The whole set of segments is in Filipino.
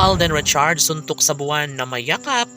Alden Richards suntok sa buwan na mayakap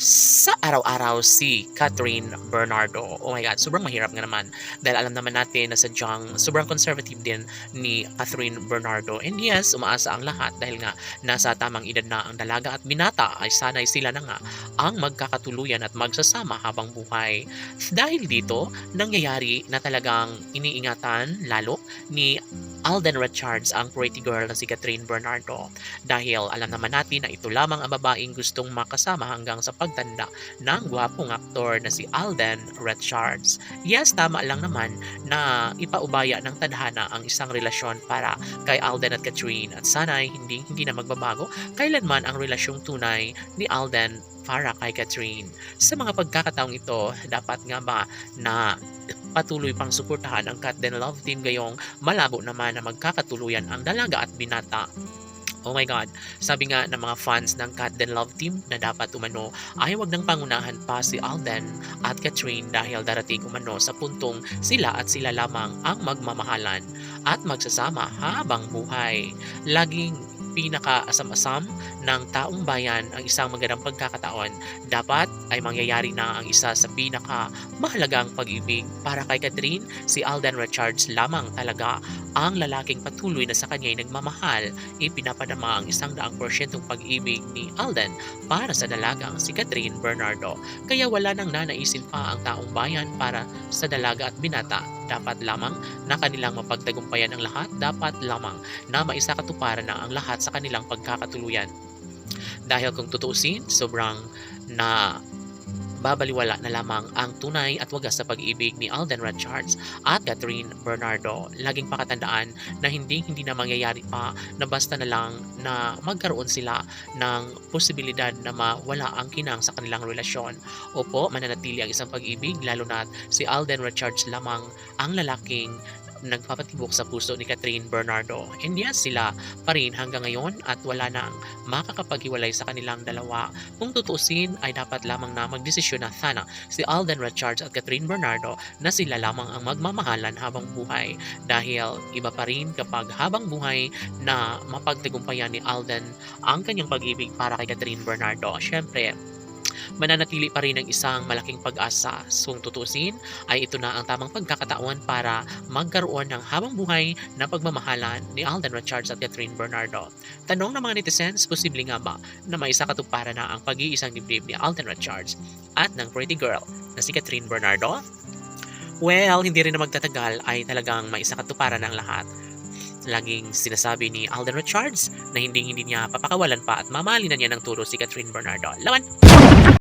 sa araw-araw si Catherine Bernardo. Oh my God, sobrang mahirap nga naman. Dahil alam naman natin na sadyang sobrang conservative din ni Catherine Bernardo. And yes, umaasa ang lahat dahil nga nasa tamang edad na ang dalaga at binata ay sanay sila na nga ang magkakatuluyan at magsasama habang buhay. Dahil dito, nangyayari na talagang iniingatan lalo ni Alden Richards ang pretty girl na si Catherine Bernardo. Dahil alam naman natin na ito lamang ang babaeng gustong makasama hanggang sa pagtanda ng gwapong aktor na si Alden Richards. Yes, tama lang naman na ipaubaya ng tadhana ang isang relasyon para kay Alden at Catherine at sana'y hindi na magbabago kailanman ang relasyong tunay ni Alden para kay Catherine. Sa mga pagkakataong ito, dapat nga ba na patuloy pang suportahan ang Cat Den Love Team gayong malabo naman na magkakatuluyan ang dalaga at binata. Oh my God, sabi nga ng mga fans ng Cat Den Love Team na dapat umano ay wag nang pangunahan pa si Alden at Catherine dahil darating umano sa puntong sila at sila lamang ang magmamahalan at magsasama habang buhay. Laging pinaka-asam-asam ng taong bayan ang isang magandang pagkakataon. Dapat ay mangyayari na ang isa sa pinaka-mahalagang pag-ibig para kay Catherine, si Alden Richards lamang talaga ang lalaking patuloy na sa kanya ay nagmamahal. Ipinapadama ang 100% pag-ibig ni Alden para sa dalagang si Catherine Bernardo. Kaya wala nang nanaisin pa ang taong bayan para sa dalaga at binata. Dapat lamang na kanilang mapagtagumpayan ang lahat. Dapat lamang na maisakatuparan na ang lahat sa kanilang pagkakatuluyan. Dahil kung tutuusin, sobrang na babaliwala na lamang ang tunay at wagas sa pag-ibig ni Alden Richards at Catherine Bernardo. Laging pakatandaan na hindi na mangyayari pa na basta na lang na magkaroon sila ng posibilidad na mawala ang kinang sa kanilang relasyon. Opo, mananatili ang isang pag-ibig lalo na si Alden Richards lamang ang lalaking nagpapatibok sa puso ni Catherine Bernardo. And yes, sila pa rin hanggang ngayon at wala nang makakapaghiwalay sa kanilang dalawa. Kung tutusin ay dapat lamang na magdesisyon na sana si Alden Richards at Catherine Bernardo na sila lamang ang magmamahalan habang buhay. Dahil iba pa rin kapag habang buhay na mapagtagumpayan ni Alden ang kanyang pag-ibig para kay Catherine Bernardo. Syempre, mananatili pa rin ang isang malaking pag-asa. So, kung tutusin, ay ito na ang tamang pagkakataon para magkaroon ng habang buhay na pagmamahalan ni Alden Richards at Catherine Bernardo. Tanong ng mga netizens, posible nga ba na maisakatuparan na ang pag-iisang dibdib ni Alden Richards at ng pretty girl na si Catherine Bernardo? Well, hindi rin na magtatagal ay talagang maisakatuparan ng lahat. Laging sinasabi ni Alden Richards na hindi niya papakawalan pa at mamahalin na niya ng turo si Catherine Bernardo. Laban!